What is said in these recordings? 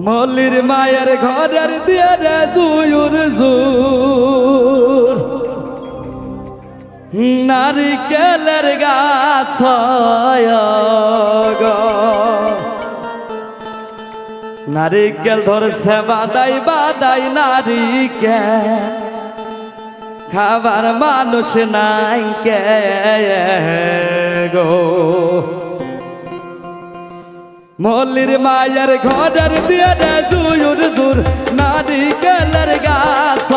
মল্লির মায়ের ঘরের দিয়ে রে জুয়ুর জুর নারিকেলের গাছ নারিকেল ধরছে বাদাই বাদাই নারিকেল খাবার মানুষ নাই কে গো মল্লির মায়ের ঘরের দিয়ে রে জুয়ুর জুর নারিকেলের গাছ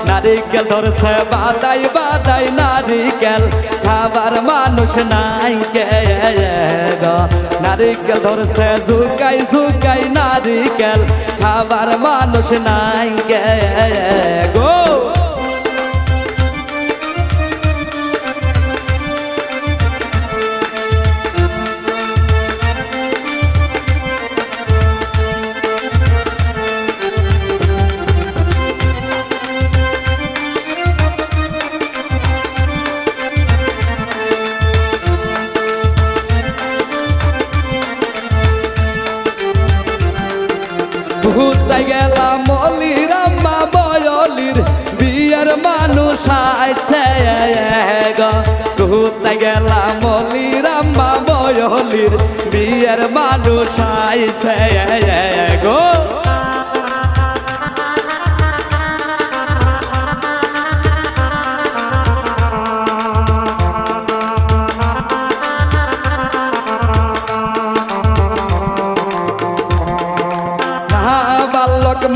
নারিকেল ধরছে বাদাই বাদাই নারিকেল খাবার মানুষ নাই কে গো নারিকেল ধরছে ঝুকাই ঝুকাই নারিকেল খাবার মানুষ নাই কে গো ঘুরতে গেলাম মল্লির আম্মা বয়লির বিয়ের মানুষ আইছে গো ঘুরতে গেলাম মল্লির আম্মা বয়লির বিয়ের মানুষ আইছে গো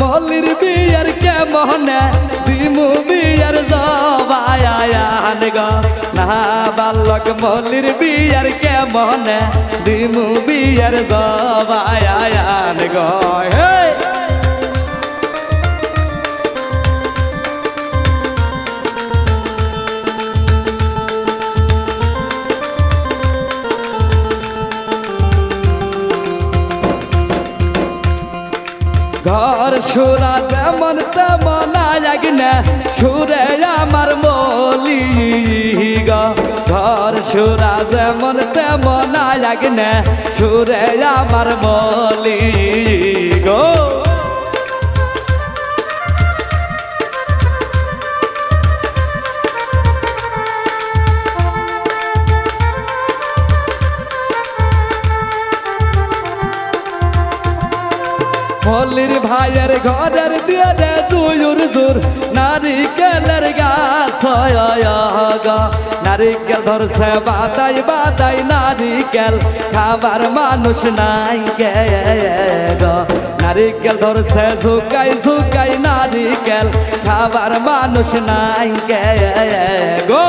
মল্লির বিয়ের কেমনে দিমু বিয়ের জবায়ান গো না বালক মল্লির বিয়ের কেমনে দিমু বিয়ের জবায়ান গো ঘর সুরা যেমন তেমন আগে সুরে আমার মলি গো ঘর সুরা যেমন তেমন আগে সুরে আমার মলি গো মল্লির ভাইয়ের ঘরের দিয়ে রে জুয়ুর জুর নারিকেলের গাছ নারিকেল ধরছে বাদাই বাদাই নারিকেল খাবার মানুষ নাই কে গো নারিকেল ধরছে ঝুকাই ঝুকাই নারিকেল খাবার মানুষ নাই কে গো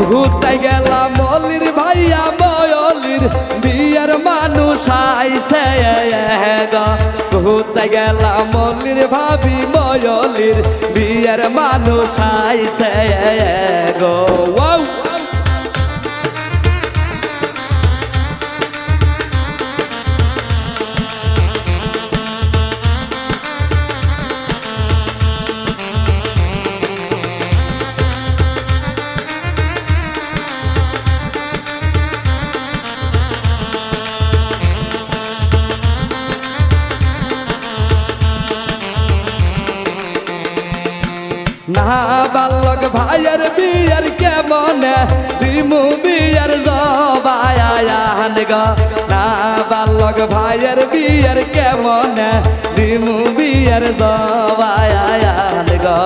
ঘুরতে গেলাম মল্লির ভাইয়া বয়লির বিয়ের মানুষ আইছে গো ঘুরতে গেলাম মল্লির ভাবি বয়লির বিয়ের মানুষ আইছে গো না বালক ভাইয়ের বিয়ের কেমনে দিমু বিয়ের জবায়ান গো না বালক ভাইয়ের বিয়ের কেমনে দিমু বিয়ের জবায়ান গো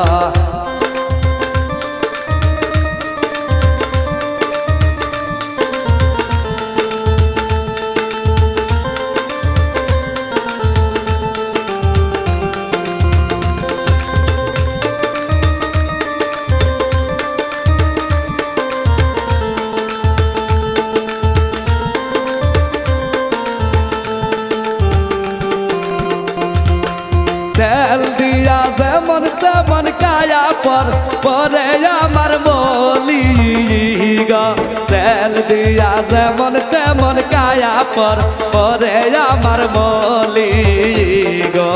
তেল দিয়া যেমন তেমন কায়া পরে আমার মলি গো তেল দিয়া যেমন তেমন কায়া পরে আমার মলি গো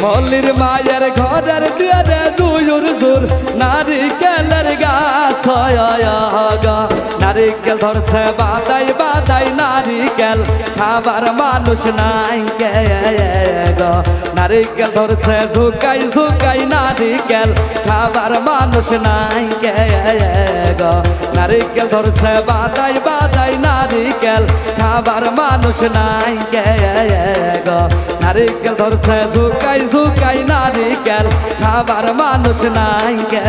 মল্লির মায়ের ঘরের দিয়ে জুয়ুর জুর নারিকেলের গাছ গা নারিকেল ধরছে বাদাই বাদাই নারিকেল খাবার মানুষ নাই কে গো নারিকেল ধরছে ঝুকাই ঝুকাই নারিকেল খাবার মানুষ নাই কে গো নারিকেল ধরছে বাদাই বাদাই নারিকেল খাবার মানুষ নাই কে গো নারিকেল ধরছে ঝুকাই ঝুকাই নারিকেল খাবার মানুষ নাই গে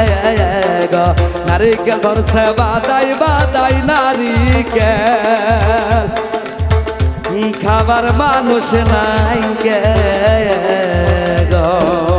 গো নারিকেল ধরছে বাদাই বাদাই নারিকেল খাবার মানুষ নাই গে গো